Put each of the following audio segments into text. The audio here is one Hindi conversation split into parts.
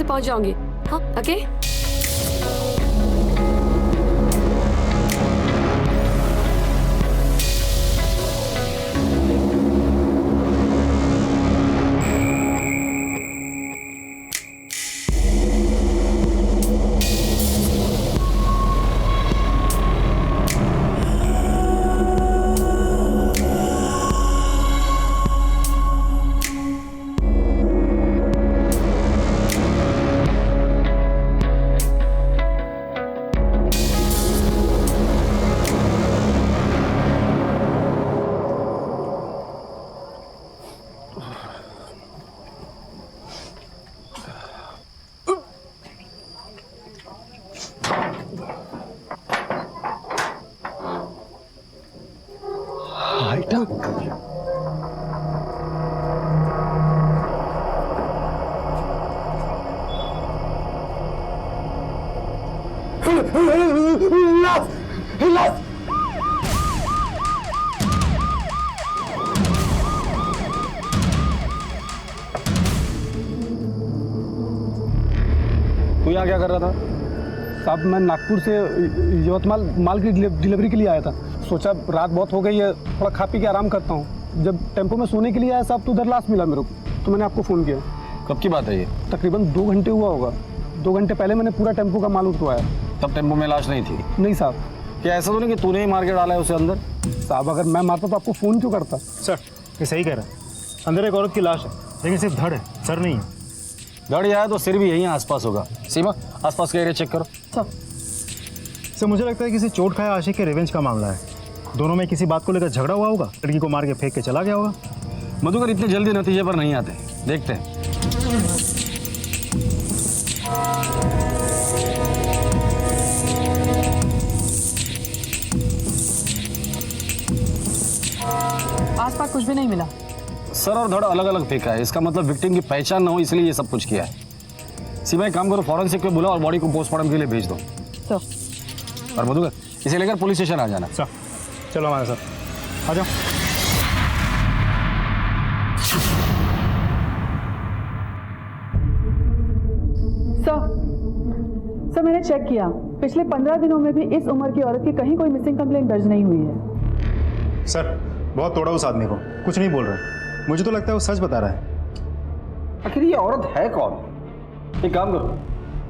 पहुंच जाऊंगी। हाँ ओके। तू यहाँ क्या कर रहा था? साहब मैं नागपुर से यवतमाल माल की डिलीवरी के लिए आया था। सोचा रात बहुत हो गई है, थोड़ा खा पी के आराम करता हूँ। जब टेम्पो में सोने के लिए आया साहब तो उधर लाश मिला मेरे को, तो मैंने आपको फ़ोन किया। कब की बात है ये? तकरीबन 2 घंटे हुआ होगा। 2 घंटे पहले मैंने पूरा टेम्पो का माल उठवाया। तब टेम्पो में लाश नहीं थी? नहीं साहब। क्या ऐसा तो नहीं कि तूने ही मार के डाला है उसे अंदर? साहब अगर मैं मारता तो आपको फ़ोन क्यों करता? सर ये सही कह रहा है, अंदर एक औरत की लाश है, लेकिन सिर्फ धड़ है, सर नहीं है। धड़ आया तो सिर भी यहीं आसपास होगा। सीमा आसपास का एरिया चेक करो। सर मुझे लगता है किसी चोट खाया आशिक के रिवेंज का मामला है। दोनों में किसी बात को लेकर झगड़ा हुआ होगा, लड़की को मार के फेंक के चला गया होगा। मधुकर इतने जल्दी नतीजे पर नहीं आते, देखते हैं। आसपास कुछ भी नहीं मिला। सर और धड़ अलग अलग फेंका है, इसका मतलब विक्टिम की पहचान न हो इसलिए ये सब कुछ किया है। सीमा एक काम करो, फॉरेंसिक को बुलाओ और बॉडी को पोस्टमार्टम के लिए भेज दो। तो और मधुकर इसे लेकर पुलिस स्टेशन आ जाना। सर चलो हमारे साथ आ जाओ। सर मैंने चेक किया, पिछले 15 दिनों में भी इस उम्र की औरत की कहीं कोई मिसिंग कंप्लेंट दर्ज नहीं हुई है। सर बहुत तोड़ा उस आदमी को, कुछ नहीं बोल रहा। मुझे तो लगता है वो सच बता रहा है। आखिर ये औरत है कौन? एक काम करो,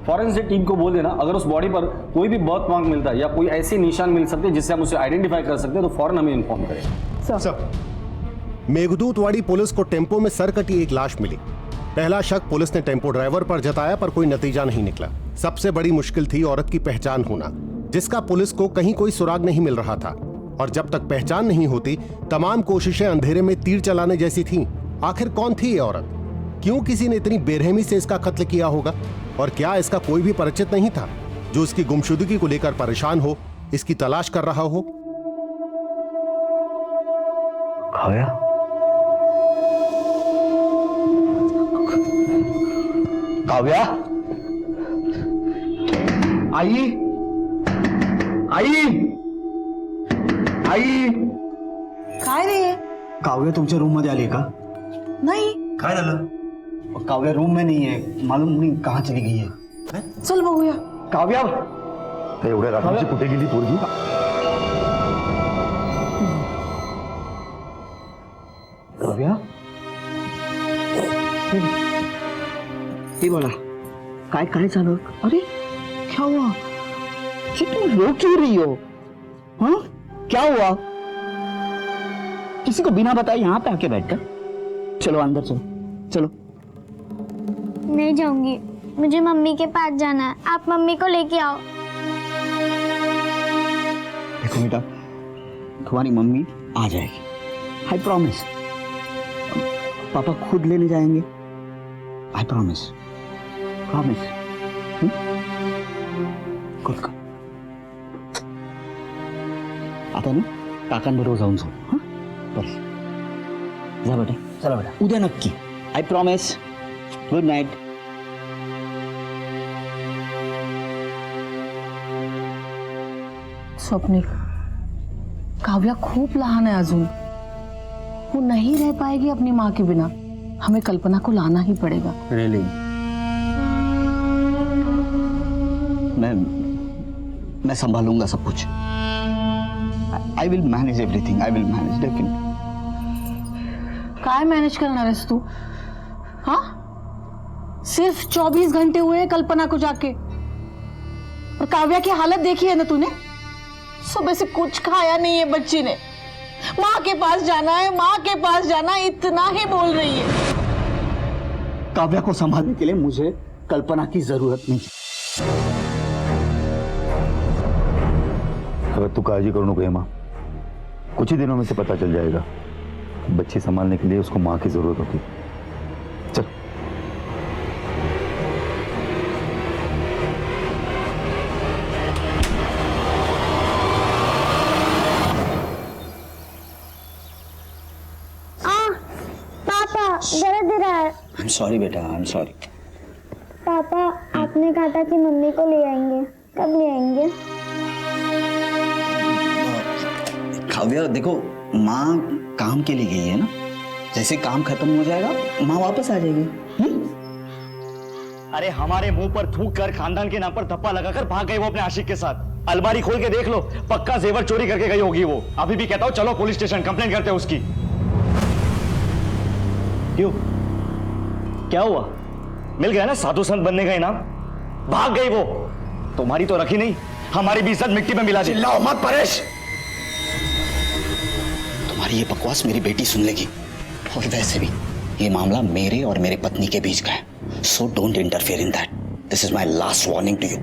फॉरेंसिक टीम को बोल देना अगर उस बॉडी पर कोई भी बर्थ मार्क मिलता है या कोई ऐसी निशान मिल सकते हैं जिससे हम उसे आइडेंटिफाई कर सकते हैं तो फौरन हमें इन्फॉर्म करें। सर मेघदूतवाड़ी पुलिस को टेम्पो में सर कटी एक लाश मिली। पहला शक पुलिस ने टेम्पो ड्राइवर पर जताया, पर कोई नतीजा नहीं निकला। सबसे बड़ी मुश्किल थी औरत की पहचान होना, जिसका पुलिस को कहीं कोई सुराग नहीं मिल रहा था। और जब तक पहचान नहीं होती तमाम कोशिशें अंधेरे में तीर चलाने जैसी थीं। आखिर कौन थी ये औरत? क्यों किसी ने इतनी बेरहमी से इसका कत्ल किया होगा? और क्या इसका कोई भी परिचित नहीं था जो इसकी गुमशुदगी को लेकर परेशान हो, इसकी तलाश कर रहा हो? काव्या, काव्या, आई, आई, आई. काय रे? काव्या तुमच्या रूम मध्ये आली का? नाही. काय झालं? काव्या रूम में नहीं है, मालूम नहीं कहाँ चली गई है. चल बघूया. काव्या, एवढ्या रात्री कुठे गेली पोरगी? काव्या, हे बोला, काय काय झालं? अरे क्या हुआ? ये तुम रो क्यों रही हो? हाँ क्या हुआ? किसी को बिना बताए यहाँ पे आके बैठकर? चलो अंदर चलो, चलो. नहीं जाऊंगी, मुझे मम्मी के पास जाना है। आप मम्मी को लेके आओ। देखो बेटा, तुम्हारी मम्मी आ जाएगी, आई प्रॉमिस. पापा खुद लेने जाएंगे, आई प्रॉमिस, प्रॉमिस. गुड का आता ना काकांबरोबर जाऊन जाऊ. हां बस जा बेटा, चला बेटा, उद्या नक्की, I promise. Good night. Swapnil, Kavya खूप लहान है अजून, वो नहीं रह पाएगी अपनी माँ के बिना. हमें कल्पना को लाना ही पड़ेगा. रियली मैं संभालूंगा सब कुछ। I will manage everything, I will manage. लेकिन काय मैनेज करना रेस तू? हाँ, सिर्फ 24 घंटे हुए हैं कल्पना को जाके, और काव्या की हालत देखी है ना तूने? सुबह से कुछ खाया नहीं है बच्ची ने। माँ के पास जाना है, माँ के पास जाना है, इतना ही बोल रही है। काव्या को संभालने के लिए मुझे कल्पना की जरूरत नहीं। अगर तू काळजी करू नको हेमा, कुछ ही दिनों में से पता चल जाएगा। बच्ची संभालने के लिए उसको माँ की जरूरत होती। चल। पापा दर्द रहा है। आई एम सॉरी बेटा, आई एम सॉरी। पापा आपने कहा था कि मम्मी को ले आएंगे, कब ले आएंगे? काव्या देखो, माँ काम के लिए गई है ना, जैसे काम खत्म हो जाएगा माँ वापस आ जाएगी। अरे हमारे मुंह पर थूक कर खानदान के नाम पर धप्पा लगाकर भाग गई वो अपने आशिक के साथ। अलमारी खोल के देख लो, पक्का जेवर चोरी करके गई होगी वो। अभी भी कहता हूँ चलो पुलिस स्टेशन कंप्लेंट करते हैं उसकी। क्यों, क्या हुआ? मिल गया ना साधु संत बनने का इनाम? भाग गई वो। तुम्हारी तो रखी नहीं, हमारी भी इज्जत मिट्टी में मिला दी। चिल्लाओ मत परेश। तुम्हारी ये बकवास मेरी बेटी सुन लेगी, और वैसे भी ये मामला मेरे और मेरे पत्नी के बीच का है। So don't interfere in that. This is my last warning to you.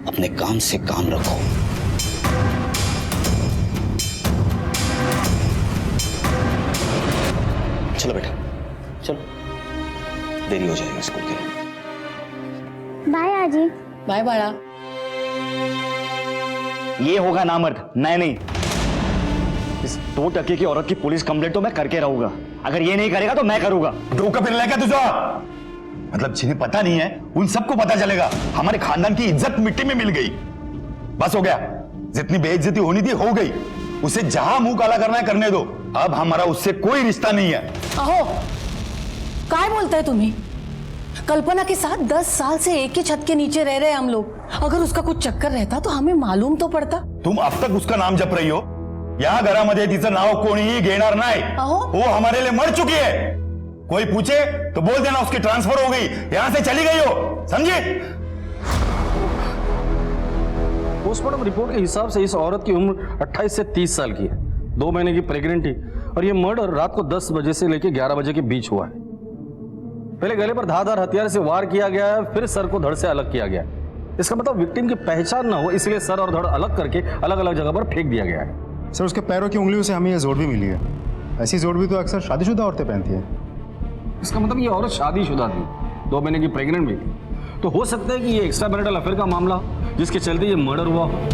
अपने काम से काम रखो। चलो बेटा, चलो, देरी हो जाएगी स्कूल के लिए। बाय आजी। बाय बाड़ा। ये होगा नामर्द, मैं नहीं। इस 2% की औरत की पुलिस कंप्लेंट तो मैं करके रहूंगा। अगर ये नहीं करेगा तो मैं करूंगा। डोका फिर लेगा तुझा? मतलब जिन्हें पता नहीं है उन सबको पता चलेगा। हमारे खानदान की इज्जत मिट्टी में मिल गई। बस हो गया, जितनी बेइज्जती होनी थी हो गई। उसे जहां मुंह काला करना है करने दो। अब हमारा उससे कोई रिश्ता नहीं है। अहो, काय बोलता है तुम्ही? कल्पना के साथ 10 साल से एक ही छत के नीचे रह रहे हम लोग। अगर उसका कुछ चक्कर रहता तो हमें मालूम तो पड़ता। तुम अब तक उसका नाम जप रही हो। या घरामध्ये तिचं नाव कोणीही घेणार नाही। वो हमारे लिए मर चुकी है। कोई पूछे तो बोल देना उसकी ट्रांसफर हो गई, यहां से चली गई हो, समझे? पोस्टमार्टम रिपोर्ट के हिसाब से इस औरत की उम्र 28 से 30 साल की है। 2 महीने की प्रेग्नेंट थी, और यह मर्डर रात को 10 बजे से लेकर 11 बजे के बीच हुआ है। पहले गले पर धारदार हथियार से वार किया गया है, फिर सर को धड़ से अलग किया गया है। इसका मतलब विक्टिम की पहचान ना हो, इसलिए सर और धड़ अलग करके अलग अलग जगह पर फेंक दिया गया है। सर, उसके पैरों की उंगलियों से हमें ये जोड़ भी मिली है। ऐसी जोड़ भी तो अक्सर शादीशुदा औरतें पहनती है। इसका मतलब ये औरत शादीशुदा थी, 2 महीने की प्रेग्नेंट भी थी। तो हो सकता है कि ये एक्स्ट्रा मैरिटल अफेयर का मामला हो, जिसके चलते ये मर्डर हुआ हो।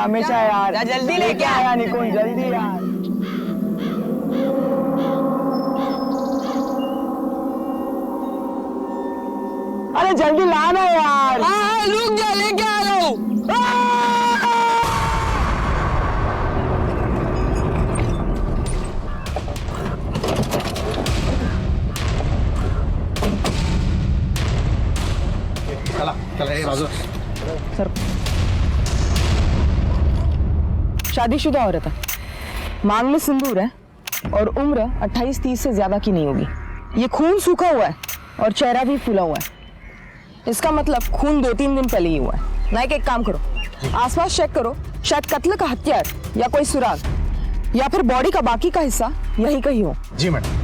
हमेशा यार, जल्दी लेके आया निकुंज, जल्दी यार। अरे जल्दी लाना यार। हाँ, रुक जा, लेके आ रहा हूँ। सर, शादीशुदा औरत है, मांग में सिंदूर है, और उम्र 28-30 से ज्यादा की नहीं होगी। ये खून सूखा हुआ है और चेहरा भी फूला हुआ है। इसका मतलब खून 2-3 दिन पहले ही हुआ है। नाइक, एक काम करो, आसपास चेक करो, शायद कत्ल का हथियार या कोई सुराग, या फिर बॉडी का बाकी का हिस्सा यही कहीं हो। जी मैडम।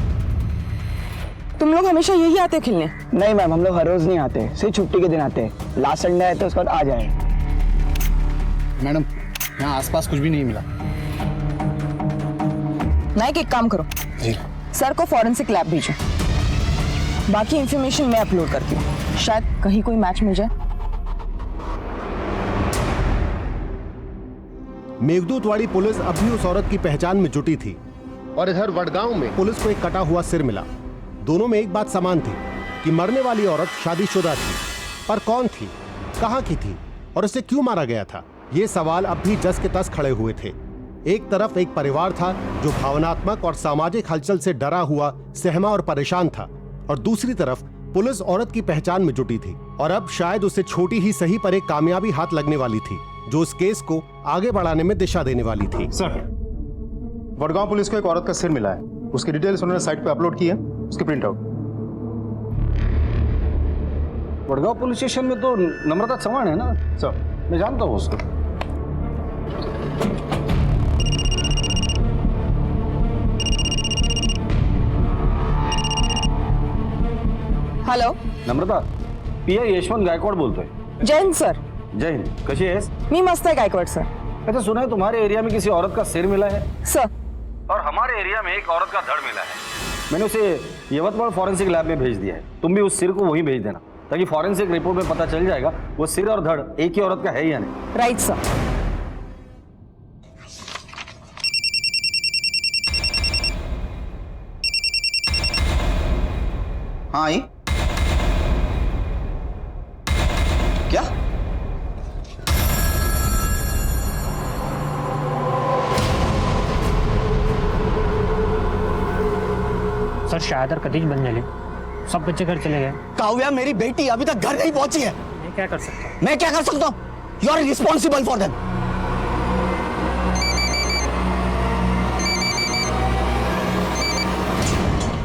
तुम लोग हमेशा यही आते खेलने? नहीं मैम, हम लोग हर रोज नहीं आते, सिर्फ छुट्टी के दिन आते हैं। लास्ट संडे आए तो उसके बाद आ जाए। मैडम, यहाँ आसपास कुछ भी नहीं मिला। नाइक, एक काम करो, सर को फॉरेंसिक लैब भेजो, बाकी इंफॉर्मेशन मैं अपलोड करती हूँ, शायद कहीं कोई मैच मिल जाए। मेघदूतवाड़ी पुलिस अब भी उस औरत की पहचान में जुटी थी, और इधर वडगांव में पुलिस को एक कटा हुआ सिर मिला। दोनों में एक बात समान थी कि मरने वाली औरत शादीशुदा थी, पर कौन थी, कहां की थी, और इसे क्यों मारा गया था? ये सवाल अब भी जस के तस खड़े हुए थे। एक तरफ एक परिवार था जो भावनात्मक और सामाजिक हलचल से डरा हुआ, सहमा और परेशान था, और दूसरी तरफ पुलिस औरत की पहचान में जुटी थी और अब शायद उसे छोटी ही सही पर एक कामयाबी हाथ लगने वाली थी जो इस केस को आगे बढ़ाने में दिशा देने वाली थी। सर, वडगांव पुलिस को एक औरत का सिर मिला है। उसकी डिटेल्स उन्होंने साइट पे अपलोड की है, उसकी print out. Wadgaon police station में तो नम्रता चौहान है ना? सर, मैं जानता हूँ उसको। हॅलो, नम्रता, पीआय यशवंत गायकवाड बोलतोय। जय हिंद सर. जय हिंद, कशी आहेस? मी मस्त आहे गायकवाड सर. अच्छा, सुना है तुम्हारे एरिया में किसी औरत का सिर मिला है? सर, और हमारे एरिया में एक औरत का धड़ मिला है। मैंने उसे यवतमाल फॉरेंसिक लैब में भेज दिया है। तुम भी उस सिर को वहीं भेज देना ताकि फॉरेंसिक रिपोर्ट में पता चल जाएगा वो सिर और धड़ एक ही औरत का है या नहीं। Right sir. हाँ आई क्या? सर शायद कधीच बंद झाले. सब बच्चे घर चले गए. काव्या मेरी बेटी अभी तक घर नहीं पहुंची है. मैं क्या कर सकता हूँ? मैं क्या कर सकता हूँ? You are responsible for them.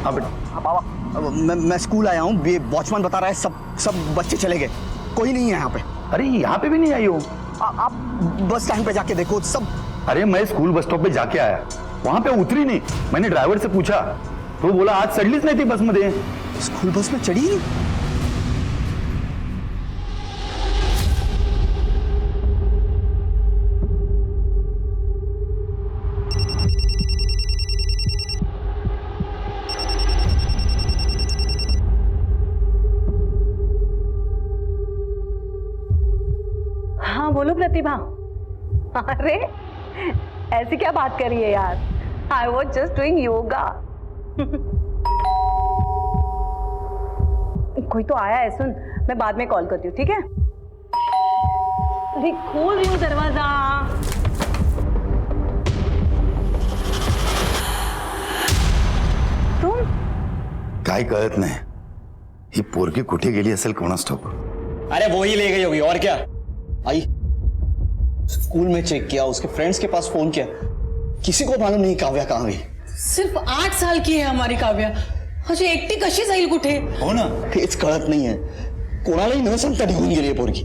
हाँ बेटा. हाँ बाबा, मैं स्कूल आया हूँ. ये वॉचमैन बता रहा है सब बच्चे चले गए, कोई नहीं है यहाँ पे. अरे यहाँ पे भी नहीं आई हो? आप बस स्टैंड पे जाके देखो सब. अरे मैं स्कूल बस स्टॉप पे जाके आया, वहां पे उतरी नहीं. मैंने ड्राइवर से पूछा तो बोला आज चढ़लीच नहीं थी बस मध्ये. स्कूल बस में चढ़ी नहीं? हाँ बोलो प्रतिभा. अरे ऐसी क्या बात कर रही है यार? I was just doing yoga. कोई तो आया है, सुन, मैं बाद में कॉल करती हूँ, ठीक है? अरे खोल रही हूँ दरवाजा. तुम काय कळत नाही ही पोरगी कुठे गेली असेल कोणास ठाऊक. अरे वो ही ले गई होगी और क्या. आई स्कूल में चेक किया, उसके फ्रेंड्स के पास फोन किया, किसी को मालूम नहीं काव्या कहाँ गई. सिर्फ 8 साल की आहे हमारी काव्या. अशी एकटी कशी जाईल कुठे? हो ना, तेच कळत नाहीये. कोणालाही न सांगता निघून गेली आहे पोरगी.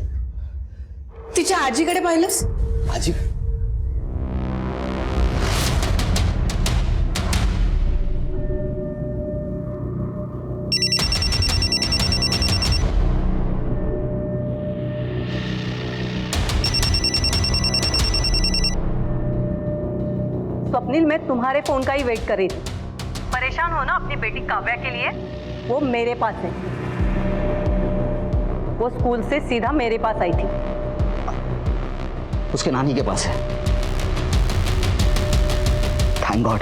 तिच्या आजीकडे पाहिलंस? आजी? स्वप्निल, मैं तुम्हारे फोन का ही वेट कर रही थी. परेशान हो ना अपनी बेटी काव्या के लिए? वो मेरे पास है. वो स्कूल से सीधा मेरे पास आई थी. उसके नानी के पास है. थैंक गॉड,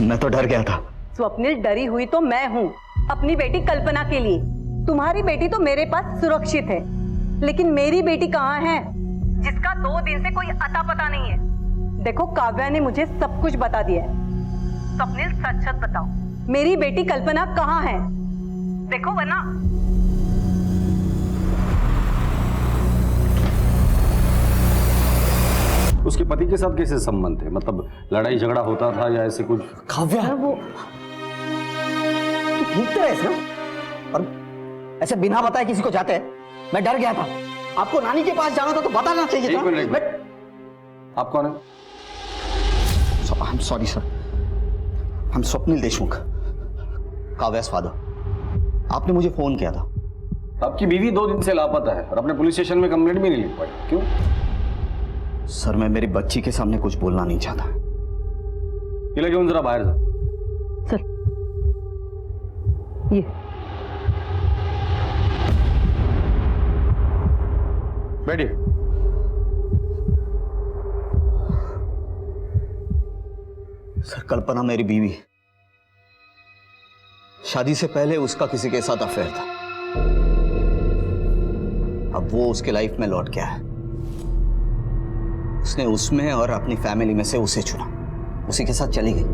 मैं तो डर गया था. स्वप्निल, डरी हुई तो मैं हूं अपनी बेटी कल्पना के लिए. तुम्हारी बेटी तो मेरे पास सुरक्षित है, लेकिन मेरी बेटी कहाँ है जिसका 2 दिन से कोई अता पता नहीं है? देखो, काव्या ने मुझे सब कुछ बता दिया है. स्वप्निल, सच सच बताओ, मेरी बेटी कल्पना कहाँ है? देखो वरना. उसके पति के साथ कैसे संबंध थे? मतलब लड़ाई झगड़ा होता था या ऐसे कुछ? काव्या, वो ठीक तो है ना? और ऐसे बिना बताए किसी को जाते हैं? मैं डर गया था. आपको नानी के पास जाना था तो बताना चाहिए था. आप कौन है? I am sorry sir. I am Swapnil Deshmukh, Kavya's father. आपने मुझे फोन किया था. आपकी बीवी 2 दिन से लापता है और अपने पुलिस स्टेशन में कंप्लेंट भी नहीं लिख पाई. क्यों? सर, मैं मेरी बच्ची के सामने कुछ बोलना नहीं चाहता. हिला घेऊन जरा बाहेर जा. सर, ये बैठिए. सर, कल्पना मेरी बीवी. शादी से पहले उसका किसी के साथ अफेयर था. अब वो उसके लाइफ में लौट के आया. उसने उसमें और अपनी फैमिली में से उसे चुना, उसी के साथ चली गई।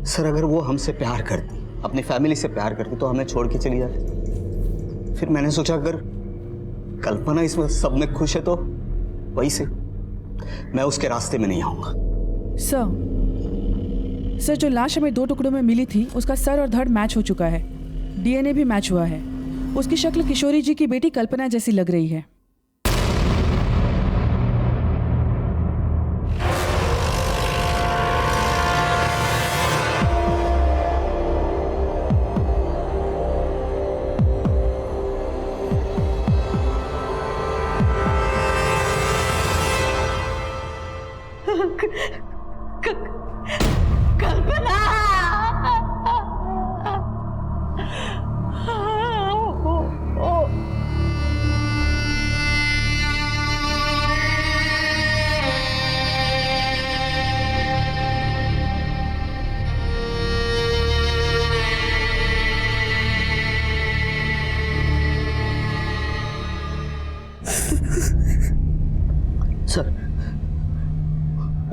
सर अगर वो हमसे प्यार करती, अपनी फैमिली से प्यार करती तो हमें छोड़ के चली जाती। फिर मैंने सोचा अगर कल्पना इसमें सब में खुश है तो वही से मैं उसके रास्ते में नहीं आऊंगा। सर जो लाश हमें 2 टुकड़ों में मिली थी उसका सर और धड़ मैच हो चुका है, डीएनए भी मैच हुआ है। उसकी शक्ल किशोरी जी की बेटी कल्पना जैसी लग रही है। सर,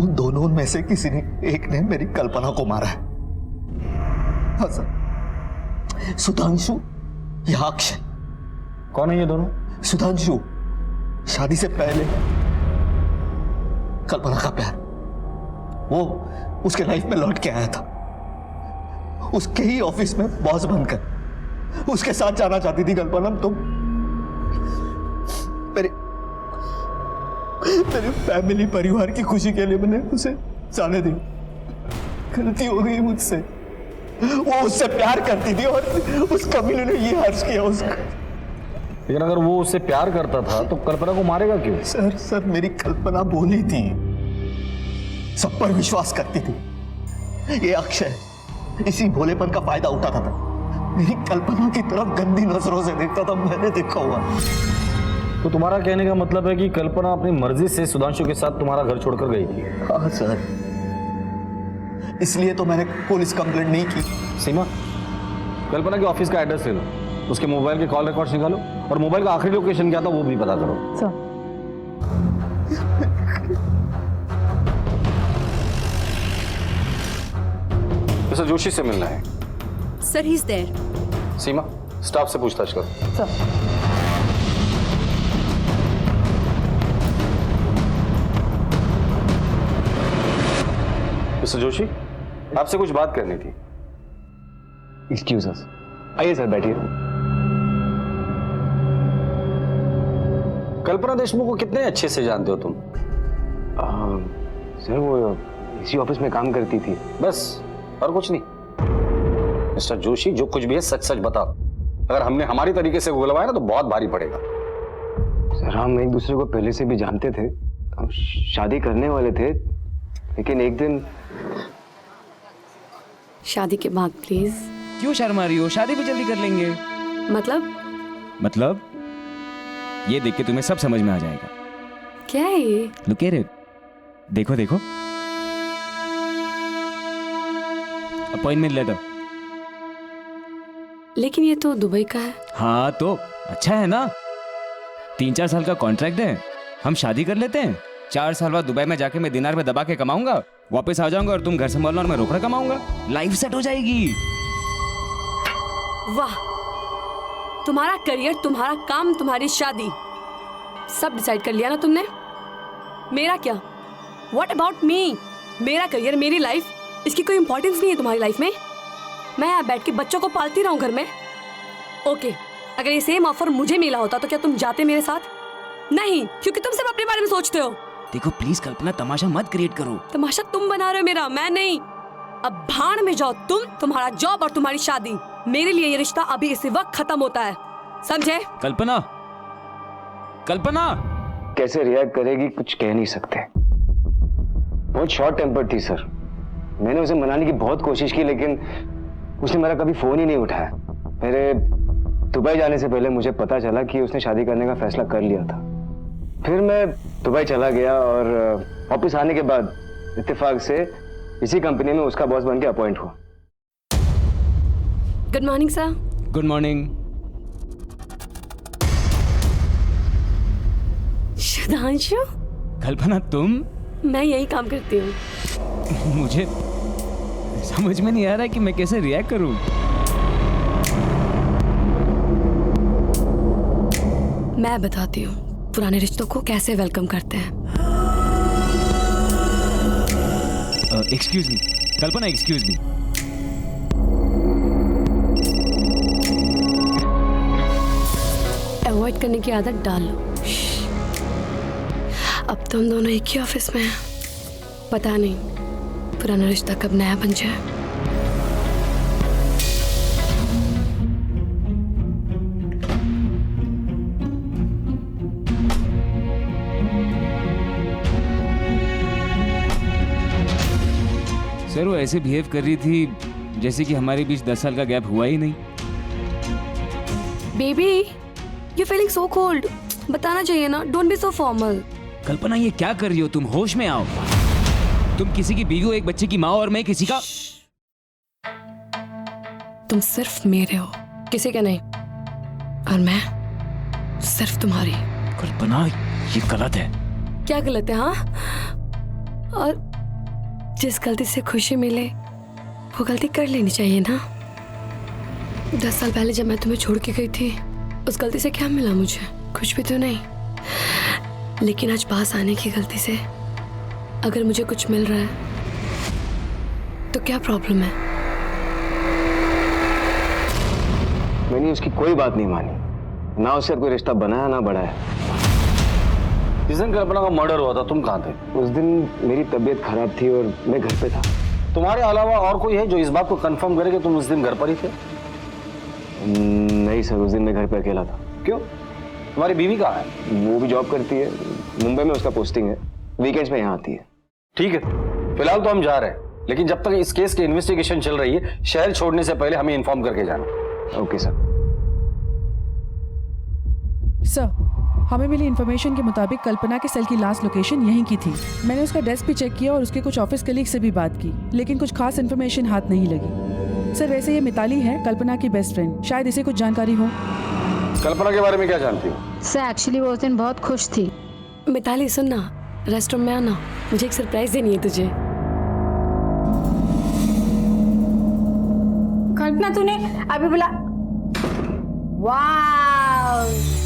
उन दोनों में से किसी ने एक ने मेरी कल्पना को मारा है। हाँ सर, सुधांशु या अक्षय। कौन है ये दोनों? सुधांशु शादी से पहले कल्पना का प्यार, वो उसके लाइफ में लौट के आया था। उसके ही ऑफिस में बॉस बनकर उसके साथ जाना चाहती थी कल्पना। तो मेरे फैमिली परिवार की खुशी के लिए मैंने उसे जाने दी। गलती हो गई मुझसे। वो उससे प्यार करती थी और उस कमीने ने ये हर्ष किया उसका। लेकिन अगर वो उससे प्यार करता था तो कल्पना को मारेगा क्यों? सर मेरी कल्पना बोली थी, सब पर विश्वास करती थी। ये अक्षय इसी भोलेपन का फायदा उठाता था। मेरी कल्पना की तरफ गंदी नजरों से देखता था, मैंने देखा हुआ। तो तुम्हारा कहने का मतलब है कि कल्पना अपनी मर्जी से सुधांशु के साथ तुम्हारा घर छोड़कर गई थी? हाँ सर, इसलिए तो मैंने पुलिस कंप्लेंट नहीं की। सीमा, कल्पना के ऑफिस का एड्रेस ले लो, उसके मोबाइल के कॉल रिकॉर्ड्स निकालो और मोबाइल का आखिरी लोकेशन क्या था वो भी पता करो। मिस्टर जोशी से मिलना है। Sir, he is there. Seema, staff से पूछताछ करो। मिस्टर जोशी, आपसे कुछ बात करनी थी। एक्सक्यूज अस। आइए सर, बैठिए। कल्पना देशमुख को कितने अच्छे से जानते हो तुम? सर वो इसी ऑफिस में काम करती थी। बस, और कुछ नहीं? मिस्टर जोशी, जो कुछ भी है सच सच बताओ। अगर हमने हमारी तरीके से बुलवाया ना तो बहुत भारी पड़ेगा। सर हम एक दूसरे को पहले से भी जानते थे, हम शादी करने वाले थे, लेकिन एक दिन। शादी के बाद प्लीज। क्यों शर्मा रही हो? शादी भी जल्दी कर लेंगे। मतलब ये देख के तुम्हें सब समझ में आ जाएगा। क्या है ये? Look at it. देखो देखो, अपॉइंटमेंट लेटर। लेकिन ये तो दुबई का है। हाँ तो अच्छा है ना, 3-4 साल का कॉन्ट्रैक्ट है, हम शादी कर लेते हैं। 4 साल बाद दुबई में जाके मैं दिनार में दबा के कमाऊंगा, वापस आ जाऊंगा और तुम घर संभालना और मैं रोकड़ा कमाऊंगा। लाइफ सेट हो जाएगी। वाह, तुम्हारा करियर, तुम्हारा काम, तुम्हारी शादी, सब डिसाइड कर लिया ना तुमने। मेरा क्या? What about me? मेरा करियर, मेरी लाइफ, इसकी कोई इंपॉर्टेंस नहीं है तुम्हारी लाइफ में। मैं यहाँ बैठ के बच्चों को पालती रहूं घर में। ओके, अगर ये सेम ऑफर मुझे मिला होता तो क्या तुम जाते मेरे साथ? नहीं, क्योंकि तुम सिर्फ अपने बारे में सोचते हो। देखो प्लीज कल्पना, तमाशा मत क्रिएट करो। तमाशा तुम बना रहे हो मेरा, मैं नहीं। अब भाड़ में जाओ तुम, तुम्हारा जॉब और तुम्हारी शादी। मेरे लिए ये रिश्ता अभी इसी वक्त खत्म होता है, समझे? कल्पना, कल्पना कैसे रिएक्ट करेगी कुछ कह नहीं सकते। बहुत शॉर्ट टेम्पर थी सर। मैंने उसे मनाने की बहुत कोशिश की, लेकिन उसने मेरा कभी फोन ही नहीं उठाया। मेरे दुबई जाने से पहले मुझे पता चला कि उसने शादी करने का फैसला कर लिया था। फिर मैं दुबई चला गया और वापस आने के बाद इत्तेफाक से इसी कंपनी में उसका बॉस बन के अपॉइंट हुआ। Good morning sir. Good morning. Sudhanshu, Kalpana तुम? मैं यही काम करती हूँ। मुझे समझ में नहीं आ रहा कि मैं कैसे रिएक्ट करूं। मैं बताती हूँ पुराने रिश्तों को कैसे वेलकम करते हैं। एक्सक्यूज मी कल्पना, एक्सक्यूज मी। अवॉइड करने की आदत डाल लो। अब तुम दोनों एक ही ऑफिस में हैं। पता नहीं पुराना रिश्ता कब नया बन जाए। सर वो ऐसे बिहेव कर रही थी जैसे कि हमारे बीच 10 साल का गैप हुआ ही नहीं। Baby, you feeling so cold. बताना चाहिए ना, डोंट बी सो फॉर्मल। कल्पना ये क्या कर रही हो तुम? होश में आओ। तुम किसी की बीवी हो, एक बच्चे की माँ, और मैं किसी का। तुम सिर्फ मेरे हो, किसी के नहीं। और मैं सिर्फ तुम्हारी। कल्पना ये गलत है। क्या गलत है? हाँ, और जिस गलती से खुशी मिले वो गलती कर लेनी चाहिए ना। 10 साल पहले जब मैं तुम्हें छोड़ के गई थी, उस गलती से क्या मिला मुझे? कुछ भी तो नहीं। लेकिन आज पास आने की गलती से अगर मुझे कुछ मिल रहा है तो क्या प्रॉब्लम है? मैंने उसकी कोई बात नहीं मानी, ना उससे कोई रिश्ता बनाया ना बढ़ाया। जिस दिन कल्पना का मर्डर हुआ था तुम कहाँ थे? उस दिन मेरी तबीयत खराब थी और मैं घर पे था। तुम्हारे अलावा और कोई है जो इस बात को कंफर्म करे कि तुम उस दिन घर पर ही थे? नहीं सर, उस दिन मैं घर पे अकेला था। क्यों? तुम्हारी बीवी कहाँ है? वो भी जॉब करती है, मुंबई में उसका पोस्टिंग है, वीकेंड्स में यहाँ आती है। ठीक है, फिलहाल तो हम जा रहे हैं, लेकिन जब तक इस केस की इन्वेस्टिगेशन चल रही है, शहर छोड़ने से पहले हमें इन्फॉर्म करके जाना। Okay sir. सर, हमें मिली इन्फॉर्मेशन के मुताबिक कल्पना के सेल की लास्ट लोकेशन यहीं की थी। मैंने उसका डेस्क भी चेक किया और उसके कुछ ऑफिस कलीग से भी बात की, लेकिन कुछ खास इन्फॉर्मेशन हाथ नहीं लगी। सर वैसे ये मिताली है, कल्पना की बेस्ट फ्रेंड, शायद इसे कुछ जानकारी हो। कल्पना के बारे में क्या जानती हो? सर एक्चुअली वो उस दिन बहुत खुश थी। मिताली सुन ना, रेस्टोरेंट में आना, मुझे एक सरप्राइज देनी है तुझे। कल्पना तूने अभी बोला वाह।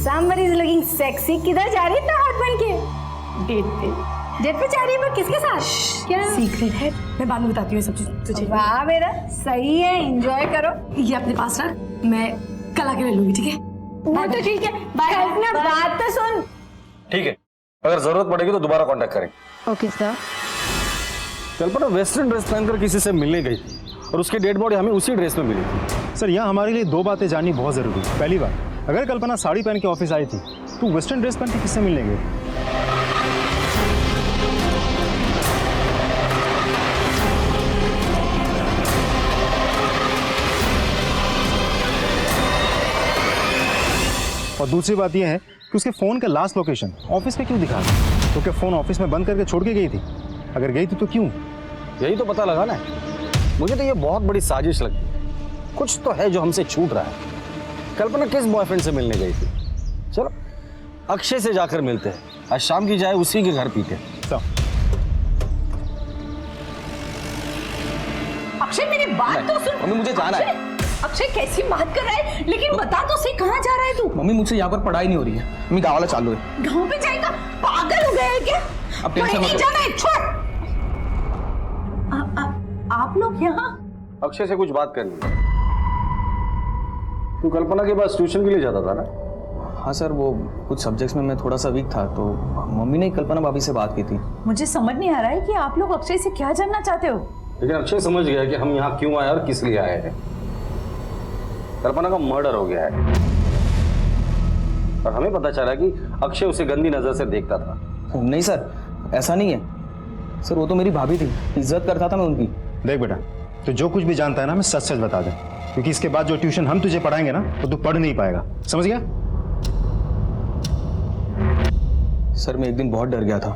Somebody is looking sexy। किधर जा रही है इतना हॉट बन के? डेट पे। डेट पे जा रही है, पर किसके साथ? क्या सीक्रेट है? मैं बाद में बताती हूँ सब चीज तुझे। वाह मेरा सही है, एंजॉय करो। ये अपने पास रख, मैं कल आके ले लूंगी, ठीक है? वो तो ठीक है। कल्पना बात तो सुन। ठीक है, अगर जरूरत पड़ेगी तो दोबारा कांटेक्ट करेंगे। Okay sir. Kalpana western dress पहनकर किसी से मिलने गई थी और उसकी डेड बॉडी हमें उसी ड्रेस में मिली थी। सर यहाँ हमारे लिए दो बातें जाननी बहुत जरूरी है। पहली बात, अगर कल्पना साड़ी पहन के ऑफिस आई थी तो वेस्टर्न ड्रेस पहन के किससे मिलने गई? और दूसरी बात यह है कि उसके फोन का लास्ट लोकेशन ऑफिस पे क्यों दिखा रहा? तो क्या फोन ऑफिस में बंद करके छोड़ के गई थी? अगर गई थी तो क्यों? यही तो पता लगा ना। मुझे तो ये बहुत बड़ी साजिश लगती है। कुछ तो है जो हमसे छूट रहा है। कल्पना किस बॉयफ्रेंड से मिलने गई थी? चलो अक्षय से जाकर मिलते हैं, आज शाम की चाय उसी के घर पीते हैं। अक्षय मेरी बात तो सुन। मम्मी मुझे जाना है। अक्षय कैसी बात कर रहा है? लेकिन बता तो सही, कहाँ जा रहा है तू? मम्मी मुझसे यहाँ पर पढ़ाई नहीं हो रही है, मम्मी गाँव वाला चालू है। गाँव पे जाएगा? पागल हो गया है क्या? अब टेंशन मत लो। जाना है, छोड़। आप लोग यहाँ? अक्षय से कुछ बात करनी है। तू कल्पना के पास ट्यूशन के लिए जाता था ना? हाँ सर, वो कुछ सब्जेक्ट्स में मैं थोड़ा सा वीक था, तो मम्मी ने कल्पना भाभी से बात की थी। मुझे समझ नहीं आ रहा है कि आप लोग अक्षय से क्या जानना चाहते हो? लेकिन अक्षय समझ गया कि हम यहाँ क्यों आए और किस लिए आए हैं। कल्पना का मर्डर हो गया है और हमें पता चला कि अक्षय उसे गंदी नजर से देखता था। नहीं सर, ऐसा नहीं है सर, वो तो मेरी भाभी थी, इज्जत करता था मैं उनकी। देख बेटा, तो जो कुछ भी जानता है ना, हमें सच सच बता दे, क्योंकि इसके बाद जो ट्यूशन हम तुझे पढ़ाएंगे ना, तो तू पढ़ नहीं पाएगा। समझ गया? सर मैं एक दिन बहुत डर गया था।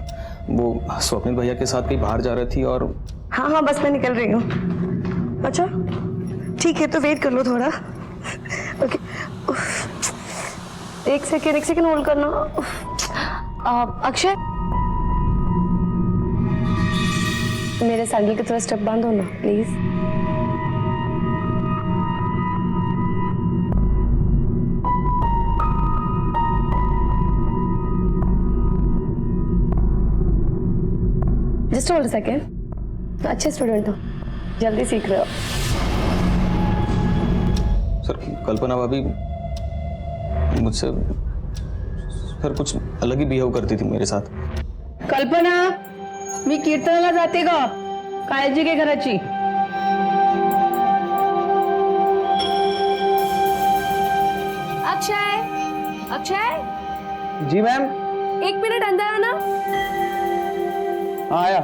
वो स्वप्निल भैया के साथ कहीं बाहर जा रही थी और हाँ हाँ बस मैं निकल रही हूँ। अच्छा ठीक है तो वेट कर लो थोड़ा। ओके एक सेकेंड होल्ड करना। अक्षय मेरे सैंडल के थोड़ा स्टेप बांधो ना प्लीज। Just hold second. अच्छे स्टूडेंट हो, जल्दी सीख रहे हो। सर कल्पना भाभी मुझसे सर कुछ अलग ही बिहेव करती थी मेरे साथ। कल्पना मी कीर्तनाला जाते का काळजी घे घराची। अक्षय अक्षय जी मैम। 1 मिनट अंदर आना। हाँ आया।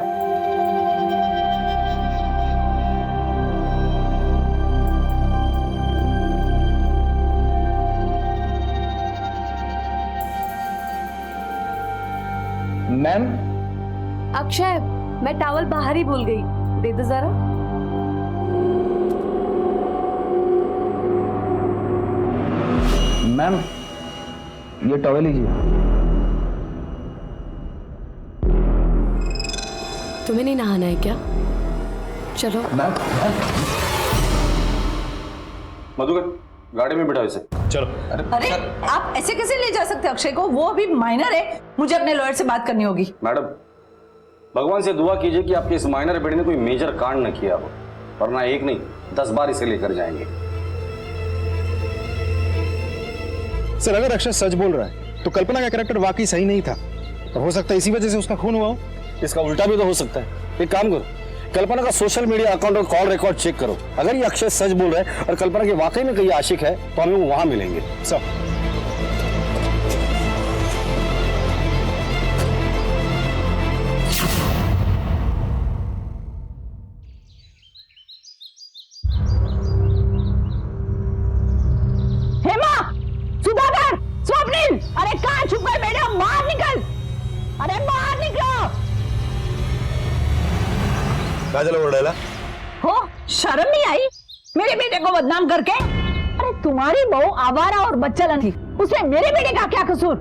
मैम अक्षय मैं टॉवल बाहर ही भूल गई, दे दो जरा। मैम ये टॉवल लीजिए। तुम्हें नहीं नहाना है क्या? चलो। मधुकर गाड़ी में बिठाओ इसे। चलो। अरे आप ऐसे कैसे ले जा सकते अक्षय को? वो अभी माइनर है, मुझे अपने लॉयर से बात करनी होगी। मैडम भगवान से दुआ कीजिए कि आपके इस माइनर बेटे ने कोई मेजर कांड न किया हो, वरना एक नहीं 10 बार इसे लेकर जाएंगे। सर अगर अक्षय सच बोल रहा है तो कल्पना का कैरेक्टर वाकई सही नहीं था, और हो सकता है इसी वजह से उसका खून हुआ हो। इसका उल्टा भी तो हो सकता है। एक काम करो, कल्पना का सोशल मीडिया अकाउंट और कॉल रिकॉर्ड चेक करो। अगर ये अक्षय सच बोल रहा है और कल्पना के वाकई में कहीं आशिक है तो हमें वहां मिलेंगे। सर हेमा, सुधाकर, स्वप्निल, अरे कहाँ छुप गए बेटा? बाहर निकल, अरे बाहर निकलो। काय झालं ओरडायला? हो शर्म नहीं आई मेरे बेटे को बदनाम करके? अरे तुम्हारी बहू आवारा और बच्चलन थी, उसमें मेरे बेटे का क्या कसूर?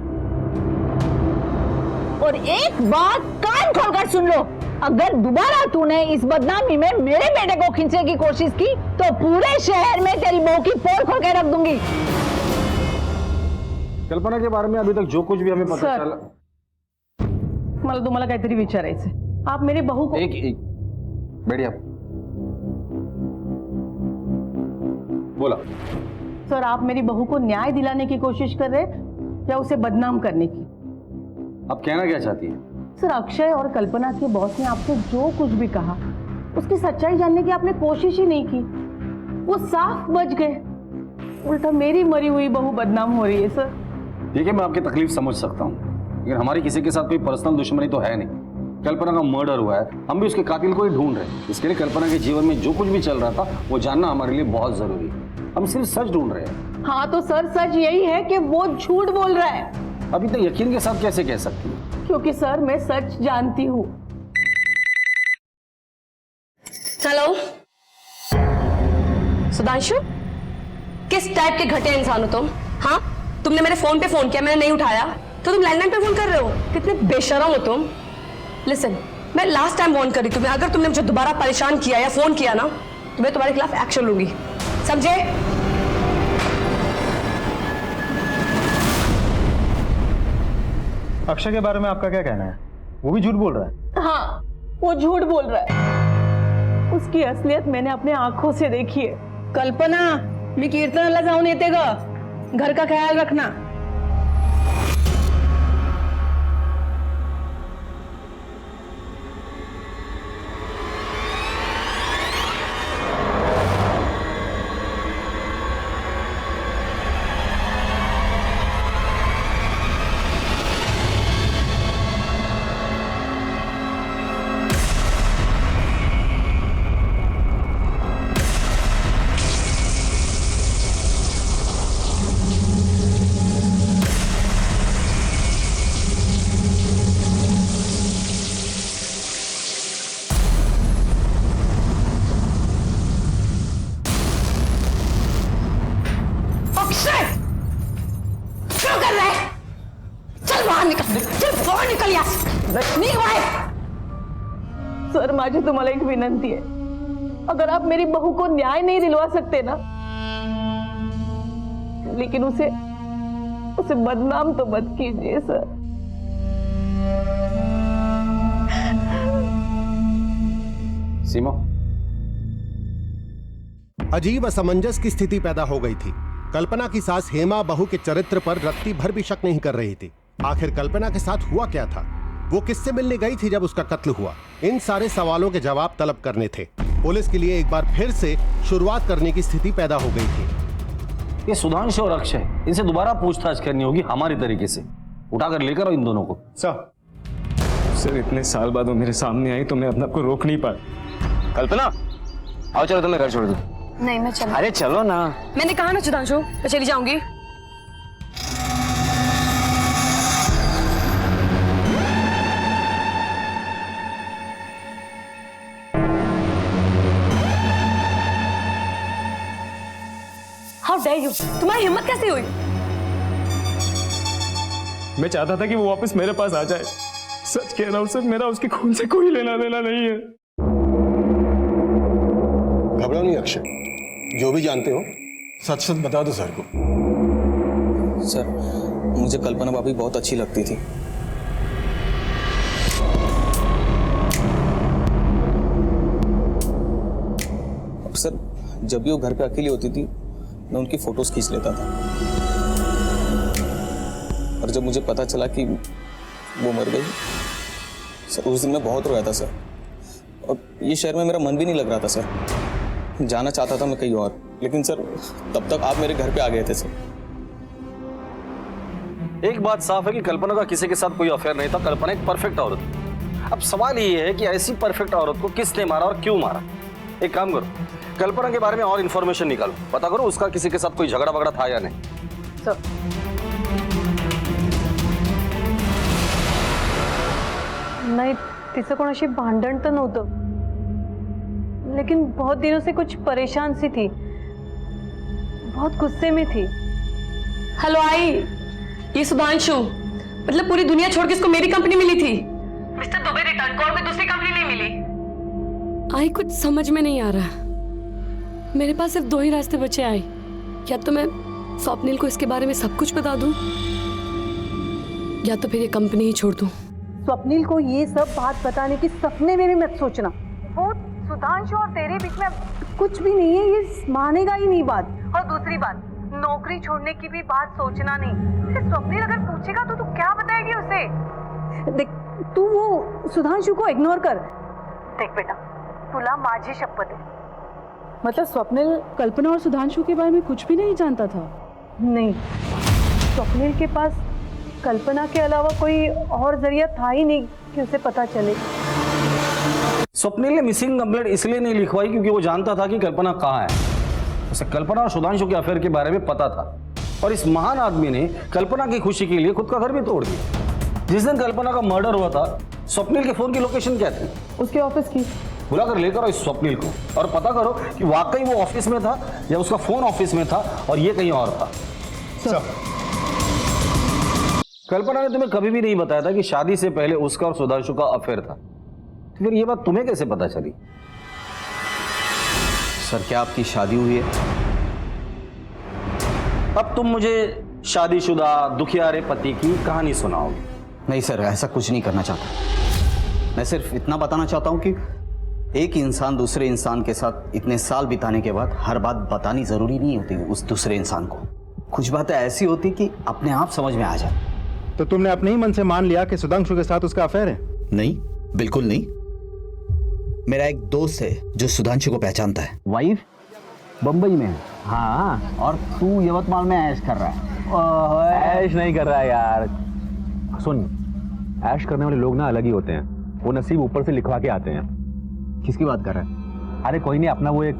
और एक बात कान खोलकर सुन लो, अगर दोबारा तूने इस बदनामी में मेरे बेटे को खींचने की कोशिश की तो पूरे शहर में तेरी बहू की पोल खोल के रख दूंगी। कल्पना के बारे में अभी तक जो कुछ भी हमें पता सर, चला। मला तुम्हाला काहीतरी विचारायचं। आप मेरे बहू को एक बैठिए आप। बोला। सर आप मेरी बहू को न्याय दिलाने की कोशिश कर रहे या उसे बदनाम करने की? आप कहना क्या चाहती हैं? सर अक्षय और कल्पना के बॉस ने आपसे जो कुछ भी कहा उसकी सच्चाई जानने की आपने कोशिश ही नहीं की, वो साफ बच गए, उल्टा मेरी मरी हुई बहू बदनाम हो रही है। सर ठीक है, मैं आपकी तकलीफ समझ सकता हूँ, लेकिन हमारी किसी के साथ कोई पर्सनल दुश्मनी तो है नहीं। कल्पना का मर्डर हुआ है, हम भी उसके कातिल को ही ढूंढ रहे हैं। इसके लिए कल्पना के जीवन में जो कुछ भी चल रहा था वो जानना हमारे लिए बहुत जरूरी है। हम सिर्फ सच ढूंढ रहे हैं। हाँ तो सर सच यही है कि वो झूठ बोल रहा है। अभी तो यकीन के साथ कैसे कह सकती है? क्योंकि सर मैं सच जानती हूँ। हेलो सुधांशु, किस टाइप के घटे इंसान हो तुम? हाँ तुमने मेरे फोन पे फोन किया, मैंने नहीं उठाया तो तुम लैंडलाइन पे फोन कर रहे हो? कितने बेशरम हो तुम। लिसन, मैं लास्ट टाइम वार्न करी तुम्हें, अगर तुमने मुझे दोबारा परेशान किया या फोन किया ना तो मैं तुम्हारे खिलाफ एक्शन लूंगी, समझे? अक्षय के बारे में आपका क्या कहना है? वो भी झूठ बोल रहा है? हाँ वो झूठ बोल रहा है, उसकी असलियत मैंने अपने आंखों से देखी है। कल्पना मी कीर्तनाला जाऊन येते ग, घर का ख्याल रखना। निकल, चल बाहर निकल यहाँ, निकल बाहेर. सर माझी तुम्हाला एक विनंती आहे, अगर आप मेरी बहू को न्याय नहीं दिलवा सकते ना, लेकिन उसे बदनाम तो मत कीजिए सर. सीमा, अजीब असमंजस की स्थिति पैदा हो गई थी। कल्पना की सास हेमा बहू के चरित्र पर रत्ती भर भी शक नहीं कर रही थी। आखिर कल्पना के साथ हुआ क्या था? वो किससे मिलने गई थी जब उसका कत्ल हुआ? इन सारे सवालों के जवाब तलब करने थे। पुलिस के लिए एक बार फिर से शुरुआत करने की स्थिति पैदा हो गई थी। ये सुधांशु और अक्षय, इनसे दोबारा पूछताछ करनी होगी हमारी तरीके से। उठाकर लेकर आओ इन दोनों को। सर इतने साल बाद वो मेरे सामने आई तो मैं अपने आप को रोक नहीं पाया। कल्पना आओ चलो, तुम्हें घर छोड़ दूं। नहीं मैं चल। अरे चलो ना। मैंने कहा ना सुधांशु, मैं चली जाऊंगी। हाउ डेयर यू, तुम्हारी हिम्मत कैसे हुई? मैं चाहता था कि वो वापस मेरे पास आ जाए। सच कह रहा हूं सर, मेरा उसके खून से कोई लेना देना नहीं है। घबराओ नहीं अक्षय, जो भी जानते हो सच सच बता दो सर को। सर मुझे कल्पना भाभी बहुत अच्छी लगती थी। अब सर जब भी वो घर पे अकेली होती थी मैं उनकी फोटोज खींच लेता था, और जब मुझे पता चला कि वो मर गई सर, उस दिन मैं बहुत रोया था सर। और ये शहर में मेरा मन भी नहीं लग रहा था सर, जाना चाहता था मैं कहीं और, लेकिन सर तब तक आप मेरे घर पे आ गए थे सर। एक बात साफ है कि कल्पना का किसी के साथ कोई अफेयर नहीं था। कल्पना एक परफेक्ट औरत थी। अब सवाल ये है कि ऐसी परफेक्ट औरत को किसने मारा और क्यों मारा। एक काम करो, कल्पना के बारे में और इंफॉर्मेशन निकालो, पता करो उसका किसी के साथ कोई झगड़ा वगड़ा था या नहीं। सर नाही, तिचं कोणाशी भांडण तर नव्हतं, लेकिन बहुत दिनों से कुछ परेशान सी थी, बहुत गुस्से में थी। हेलो आई, ये सुधांशु, मतलब पूरी दुनिया छोड़ के इसको मेरी कंपनी मिली थी। मिस्टर दुबे रिटर्न कॉल में दूसरी कंपनी नहीं मिली। आई कुछ समझ में नहीं आ रहा। मेरे पास सिर्फ दो ही रास्ते बचे आई, या तो मैं स्वप्निल को इसके बारे में सब कुछ बता दूं, या तो फिर ये कंपनी ही छोड़ दूं। स्वप्निल को ये सब बात बताने की सपने में भी मत सोचना। वो सुधांशु और तेरे बीच में कुछ भी नहीं है, ये मानेगा ही नहीं बात। और दूसरी बात, नौकरी छोड़ने की भी बात सोचना नहीं। स्वप्निल अगर पूछेगा तो तू क्या बताएगी उसे? देख तू वो सुधांशु को इग्नोर कर। देख बेटा, तुला माझी शपथ है। मतलब स्वप्निल कल्पना और सुधांशु के बारे में कुछ भी नहीं जानता था? नहीं, स्वप्निल के पास कल्पना के अलावा कोई और जरिया था ही नहीं कि उसे पता चले। स्वप्निल ने मिसिंग कंप्लेंट इसलिए नहीं लिखवाई क्योंकि वो जानता था कि कल्पना कहाँ है। उसे कल्पना और सुधांशु के अफेयर के बारे में पता था, और इस महान आदमी ने कल्पना की खुशी के लिए खुद का घर भी तोड़ दिया। जिस दिन कल्पना का मर्डर हुआ था, स्वप्निल के फोन की लोकेशन क्या थी? उसके ऑफिस की। बुलाकर लेकर आओ इस स्वप्निल को और पता करो कि वाकई वो ऑफिस में था या उसका फोन ऑफिस में था और ये कहीं और था। कल्पना ने तुम्हें कभी भी नहीं बताया था कि शादी से पहले उसका और सुधांशु का अफेयर था, तो फिर ये बात तुम्हें कैसे पता चली? सर क्या आपकी शादी हुई है? अब तुम मुझे शादीशुदा दुखियारे पति की कहानी सुनाओगे? नहीं सर, ऐसा कुछ नहीं करना चाहता। मैं सिर्फ इतना बताना चाहता हूं कि एक इंसान दूसरे इंसान के साथ इतने साल बिताने के बाद हर बात बतानी जरूरी नहीं होती उस दूसरे इंसान को। कुछ बातें ऐसी होती कि अपने आप समझ में आ जाए। तो तुमने अपने ही मन से मान लिया कि सुधांशु के साथ उसका अफेयर है? नहीं, बिल्कुल नहीं। मेरा एक दोस्त है जो सुधांशु को पहचानता है। वाइफ बंबई में है। हाँ, और तू यवतमाल में ऐश कर रहा है? ऐश नहीं कर रहा है यार। सुन, ऐश करने वाले लोग ना अलग ही होते हैं, वो नसीब ऊपर से लिखवा के आते हैं। किसकी बात कर रहा है? अरे कोई नहीं, अपना वो एक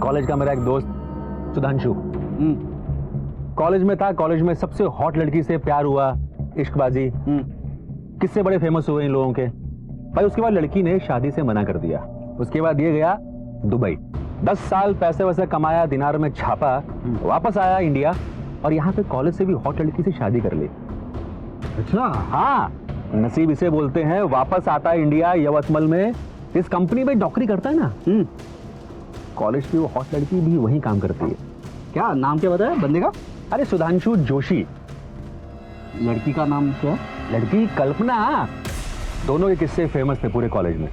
कॉलेज का मेरा एक दोस्त सुधांशु कॉलेज में था। कॉलेज में सबसे हॉट लड़की से प्यार हुआ, इश्कबाजी, किससे बड़े फेमस हुए इन लोगों के भाई। उसके बाद लड़की ने शादी से मना कर दिया। उसके बाद ये गया दुबई, 10 साल पैसे वैसे कमाया, दिनार में छापा, वापस आया इंडिया और यहाँ पे कॉलेज से भी हॉट लड़की से शादी कर ली। अच्छा हाँ, नसीब इसे बोलते हैं। वापस आता है इंडिया, यवतमल में इस कंपनी में नौकरी करता है ना। कॉलेज की वो हॉट लड़की भी वहीं काम करती है। क्या नाम क्या बताया बंदे का? अरे सुधांशु जोशी। लड़की का नाम क्या? लड़की कल्पना। दोनों के किस्से फेमस थे पूरे कॉलेज में।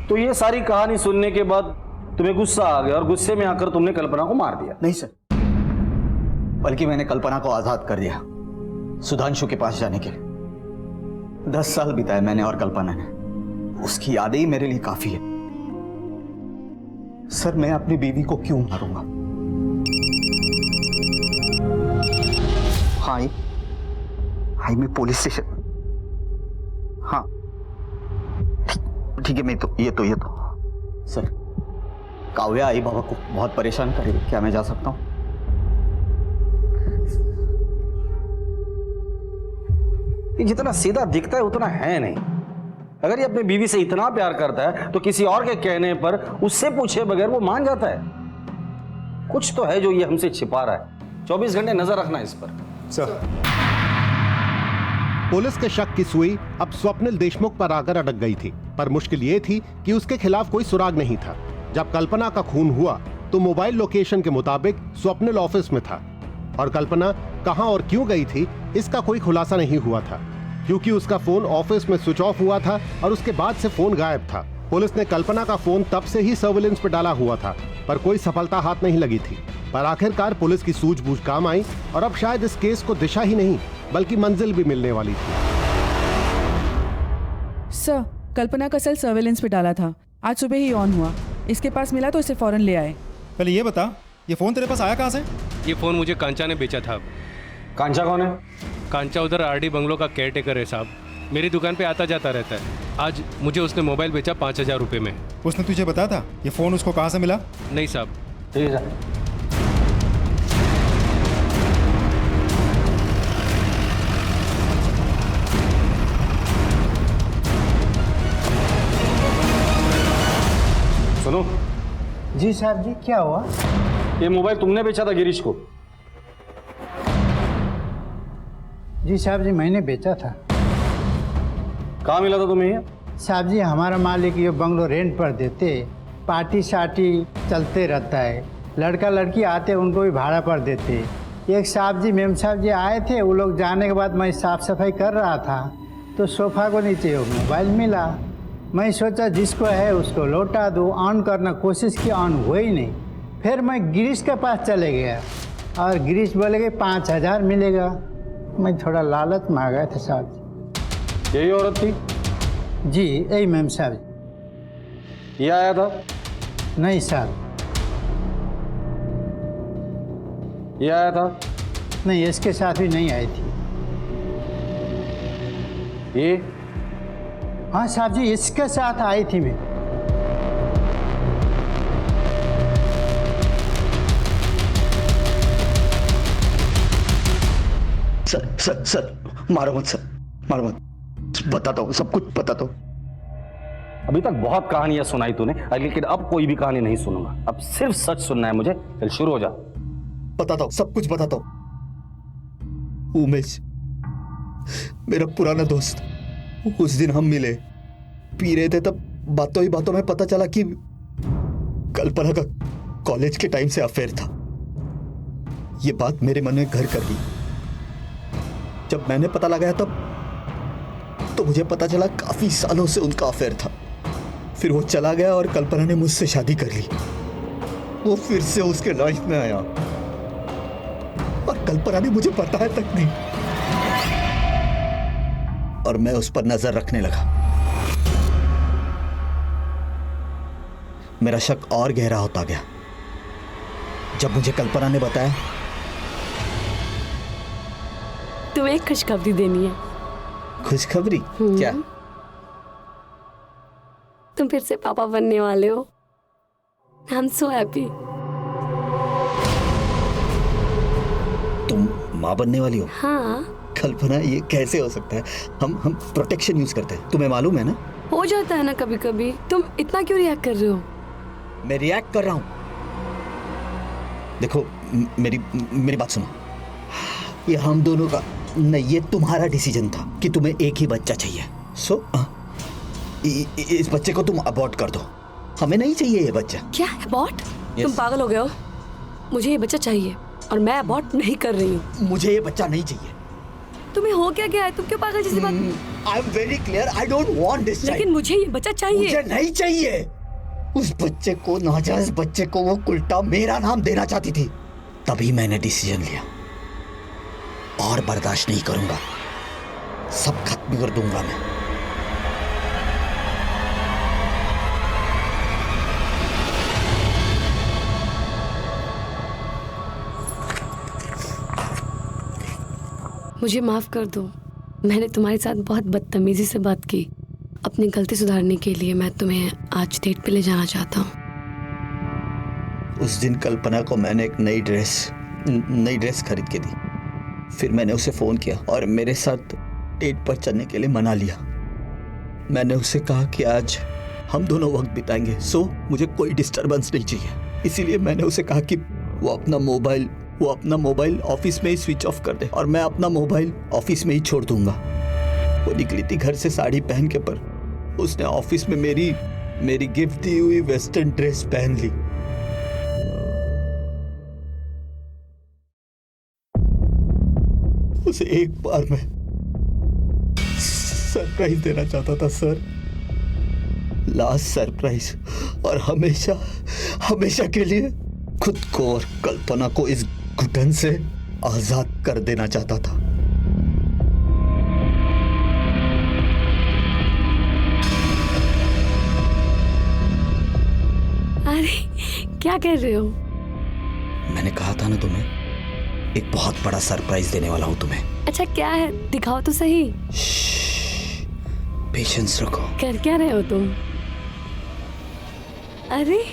तो ये सारी कहानी सुनने के बाद तुम्हें गुस्सा आ गया और गुस्से में आकर तुमने कल्पना को मार दिया? नहीं सर, बल्कि मैंने कल्पना को आजाद कर दिया सुधांशु के पास जाने के लिए। 10 साल बिताए मैंने और कल्पना ने, उसकी यादें ही मेरे लिए काफी है। सर मैं अपनी बीवी को क्यों मारूंगा? हाय हाय मैं पुलिस स्टेशन। हाँ ठीक है, मैं तो ये तो सर काव्या आई बाबा को बहुत परेशान करेगी, क्या मैं जा सकता हूं? ये जितना सीधा दिखता है उतना है नहीं। अगर ये अपनी बीवी से इतना प्यार करता है तो किसी और के कहने पर उससे पूछे बगैर वो मान जाता है। कुछ तो है जो ये हमसे छिपा रहा है। 24 घंटे नजर रखना इस पर। सर पुलिस के शक की सुई अब स्वप्निल देशमुख पर आकर अटक गई थी, पर मुश्किल ये थी कि उसके खिलाफ कोई सुराग नहीं था। जब कल्पना का खून हुआ तो मोबाइल लोकेशन के मुताबिक स्वप्निल ऑफिस में था और कल्पना कहां और क्यों गई थी इसका कोई खुलासा नहीं हुआ था, क्योंकि उसका फोन ऑफिस में स्विच ऑफ हुआ था और उसके बाद से फोन गायब था। पुलिस ने कल्पना का फोन तब से ही सर्विलेंस पर डाला हुआ था, पर कोई सफलता हाथ नहीं लगी थी। पर आखिरकार पुलिस की सूझबूझ काम आई और अब शायद इस केस को दिशा ही नहीं बल्कि मंजिल भी मिलने वाली थी। सर, कल्पना का सेल सर्वेलेंस पे डाला था, आज सुबह ही ऑन हुआ। इसके पास मिला तो इसे फौरन ले आए। पहले ये बता, ये फोन तेरे पास आया कहाँ से? ये फोन मुझे कांचा ने बेचा था। कांचा कौन है? कांचा उधर आरडी बंगलो का केयरटेकर है साहब, मेरी दुकान पे आता जाता रहता है। आज मुझे उसने मोबाइल बेचा 5000 रुपये में। उसने तुझे बताया था ये फोन उसको कहाँ से मिला? नहीं साहब। ठीक है। सुनो। जी साहब जी, क्या हुआ? ये मोबाइल तुमने बेचा था गिरीश को? जी साहब जी, मैंने बेचा था। कहाँ मिला था तुम्हें ये? साहब जी, हमारा मालिक ये बंगलो रेंट पर देते, पार्टी शार्टी चलते रहता है, लड़का लड़की आते उनको भी भाड़ा पर देते। एक साहब जी मेम साहब जी आए थे, वो लोग जाने के बाद मैं साफ सफाई कर रहा था तो सोफा को नीचे मोबाइल मिला। मैं सोचा जिसको है उसको लौटा दूँ, ऑन करना कोशिश की, ऑन हुआ ही नहीं। फिर मैं गिरीश के पास चले गया और गिरीश बोले कि 5000 मिलेगा। मैं थोड़ा लालच मांगा था साहब जी। यही औरत थी? जी यही मैम साहब। ये आया था? नहीं साहब। ये आया था? नहीं, इसके साथ भी नहीं आई थी। ये? हाँ साहब जी, इसके साथ आई थी मैं। सर मारो मत सर, मारो मत। बताता हूँ, सब कुछ बताता हूँ। अभी तक बहुत कहानियां सुनाई तूने, लेकिन अब कोई भी कहानी नहीं सुनूंगा। अब सिर्फ सच सुनना है मुझे। चल शुरू हो जा। बताता हूँ, सब कुछ बताता हूँ। उमेश मेरा पुराना दोस्त, उस दिन हम मिले, पी रहे थे, तब बातों ही बातों में पता चला कि कल्पना का कॉलेज के टाइम से अफेयर था। ये बात मेरे मन में घर कर गई। जब मैंने पता लगाया तब तो मुझे पता चला काफी सालों से उनका अफेयर था। फिर वो चला गया और कल्पना ने मुझसे शादी कर ली। वो फिर से उसके लाइफ में आया और कल्पना ने मुझे बताया तक नहीं, और मैं उस पर नजर रखने लगा। मेरा शक और गहरा होता गया जब मुझे कल्पना ने बताया। तुम्हें एक खुशखबरी देनी है। खुशखबरी? क्या? तुम फिर से पापा बनने वाले हो। I am so happy. तुम माँ बनने वाली हो? हाँ। कल्पना, ये कैसे हो सकता है? हम प्रोटेक्शन यूज करते हैं, तुम्हें मालूम है ना? हो जाता है ना कभी कभी। तुम इतना क्यों रिएक्ट कर रहे हो? मैं रिएक्ट कर रहा हूं? देखो मेरी बात सुनो। ये हम दोनों का नहीं, ये तुम्हारा डिसीजन था कि तुम्हें एक ही बच्चा चाहिए। सो इस बच्चे को तुम अबॉर्ट कर दो, हमें नहीं चाहिए ये बच्चा। क्या अबॉर्ट? तुम पागल हो गए हो? मुझे ये बच्चा चाहिए और मैं अबॉर्ट नहीं कर रही हूँ। मुझे ये बच्चा नहीं चाहिए। तुम्हें हो क्या गया है? तुम क्यों पागल जैसी बात? I am very clear, I don't want this child. लेकिन मुझे ये बच्चा चाहिए। मुझे नहीं चाहिए। उस बच्चे को, नाजायज बच्चे को वो उल्टा मेरा नाम देना चाहती थी, तभी मैंने डिसीजन लिया। और बर्दाश्त नहीं करूंगा, सब खत्म कर दूंगा मैं। मुझे माफ कर दो, मैंने तुम्हारे साथ बहुत बदतमीजी से बात की। अपनी गलती सुधारने के लिए मैं तुम्हें आज डेट पे ले जाना चाहता हूँ। उस दिन कल्पना को मैंने एक नई ड्रेस खरीद के दी। फिर मैंने उसे फोन किया और मेरे साथ डेट पर चलने के लिए मना लिया। मैंने उसे कहा कि आज हम दोनों वक्त बिताएंगे, सो मुझे कोई डिस्टरबेंस नहीं चाहिए। इसीलिए मैंने उसे कहा कि वो अपना मोबाइल ऑफिस में ही स्विच ऑफ कर दे और मैं अपना मोबाइल ऑफिस में ही छोड़ दूंगा। वो निकली थी घर से साड़ी पहन के, पर उसने ऑफिस में मेरी गिफ्ट दी हुई वेस्टर्न ड्रेस पहन ली। उसे एक बार मैं सरप्राइज देना चाहता था सर, लास्ट सरप्राइज, और हमेशा के लिए खुद को और कल्पना को इस घुटन से आजाद कर देना चाहता था। अरे क्या कह रहे हो? मैंने कहा था ना तुम्हें, एक बहुत बड़ा सरप्राइज देने वाला हूं तुम्हें। अच्छा क्या है? दिखाओ तो सही। पेशेंस रखो। कर क्या रहे हो तुम? अरे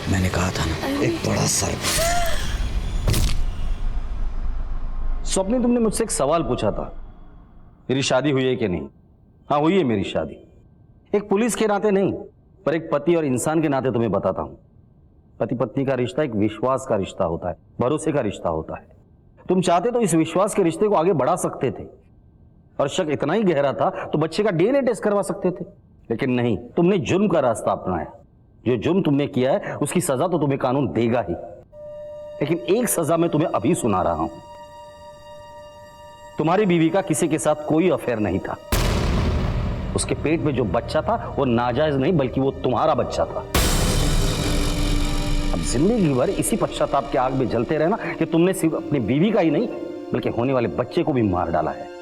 मैंने कहा था ना, एक बड़ा सरप्राइज। स्वप्नी, तुमने मुझसे एक सवाल पूछा था, मेरी शादी हुई है कि नहीं? हाँ, हुई है मेरी शादी। एक पुलिस के नाते नहीं, पर एक पति और इंसान के नाते तुम्हें बताता हूं। पति पत्नी का रिश्ता एक विश्वास का रिश्ता होता है, भरोसे का रिश्ता होता है। तुम चाहते तो इस विश्वास के रिश्ते को आगे बढ़ा सकते थे, और शक इतना ही गहरा था तो बच्चे का डीएनए टेस्ट करवा सकते थे। लेकिन नहीं, तुमने जुर्म का रास्ता अपनाया। जो जुर्म तुमने किया है उसकी सजा तो तुम्हें कानून देगा ही, लेकिन एक सजा मैं तुम्हें अभी सुना रहा हूं। तुम्हारी बीवी का किसी के साथ कोई अफेयर नहीं था। उसके पेट में जो बच्चा था वो नाजायज नहीं, बल्कि वो तुम्हारा बच्चा था। अब जिंदगी भर इसी पश्चाताप के आग में जलते रहना कि तुमने सिर्फ अपनी बीवी का ही नहीं, बल्कि होने वाले बच्चे को भी मार डाला है।